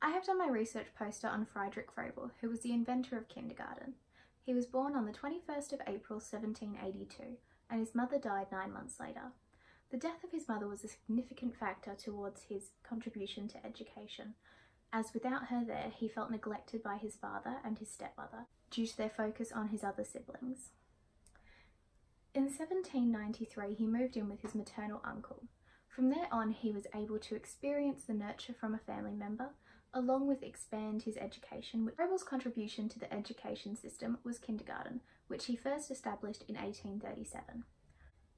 I have done my research poster on Friedrich Froebel, who was the inventor of kindergarten. He was born on the 21st of April 1782, and his mother died 9 months later. The death of his mother was a significant factor towards his contribution to education, as without her there he felt neglected by his father and his stepmother due to their focus on his other siblings. In 1793 he moved in with his maternal uncle. From there on he was able to experience the nurture from a family member, along with expand his education. Froebel's contribution to the education system was kindergarten, which he first established in 1837.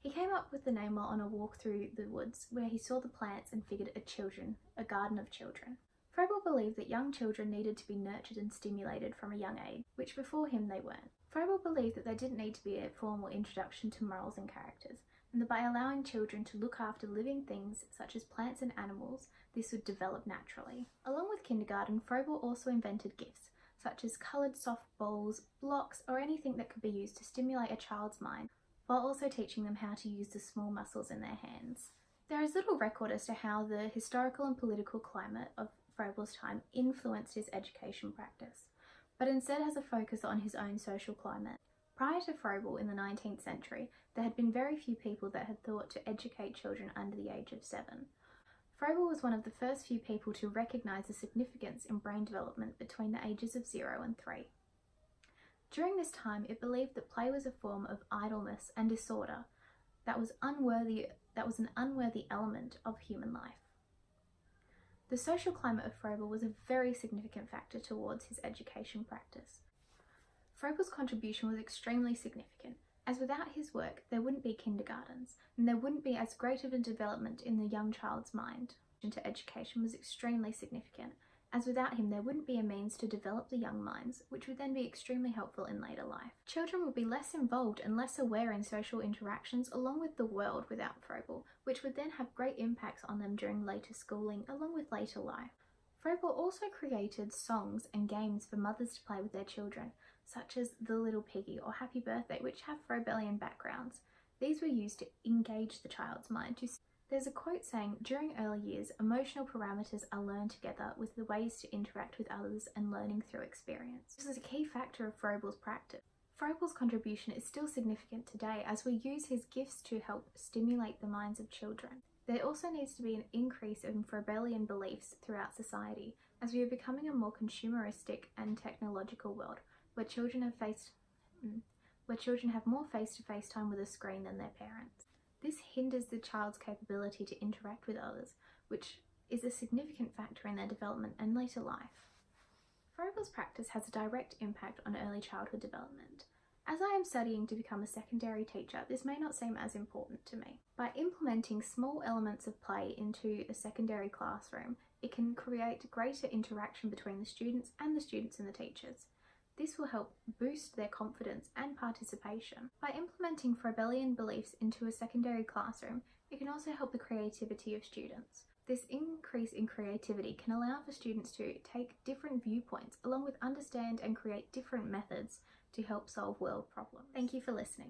He came up with the name while on a walk through the woods where he saw the plants and figured a garden of children. Froebel believed that young children needed to be nurtured and stimulated from a young age, which before him they weren't. Froebel believed that there didn't need to be a formal introduction to morals and characters, and that by allowing children to look after living things such as plants and animals, this would develop naturally. Along with kindergarten, Froebel also invented gifts, such as coloured soft balls, blocks, or anything that could be used to stimulate a child's mind, while also teaching them how to use the small muscles in their hands. There is little record as to how the historical and political climate of Froebel's time influenced his education practice, but instead has a focus on his own social climate. Prior to Froebel in the 19th century, there had been very few people that had thought to educate children under the age of 7. Froebel was one of the first few people to recognise the significance in brain development between the ages of 0 and 3. During this time, it believed that play was a form of idleness and disorder that was an unworthy element of human life. The social climate of Froebel was a very significant factor towards his education practice. Froebel's contribution was extremely significant, as without his work there wouldn't be kindergartens, and there wouldn't be as great of a development in the young child's mind. Into education was extremely significant, as without him there wouldn't be a means to develop the young minds, which would then be extremely helpful in later life. Children would be less involved and less aware in social interactions along with the world without Froebel, which would then have great impacts on them during later schooling along with later life. Froebel also created songs and games for mothers to play with their children, such as The Little Piggy or Happy Birthday, which have Froebelian backgrounds. These were used to engage the child's mind. There's a quote saying, "During early years, emotional parameters are learned together with the ways to interact with others and learning through experience." This is a key factor of Froebel's practice. Froebel's contribution is still significant today as we use his gifts to help stimulate the minds of children. There also needs to be an increase in Froebelian beliefs throughout society as we are becoming a more consumeristic and technological world where children have more face-to-face time with a screen than their parents. This hinders the child's capability to interact with others, which is a significant factor in their development and later life. Froebel's practice has a direct impact on early childhood development. As I am studying to become a secondary teacher, this may not seem as important to me. By implementing small elements of play into a secondary classroom, it can create greater interaction between the students and the teachers. This will help boost their confidence and participation. By implementing Froebelian beliefs into a secondary classroom, it can also help the creativity of students. This increase in creativity can allow for students to take different viewpoints along with understand and create different methods to help solve world problems. Thank you for listening.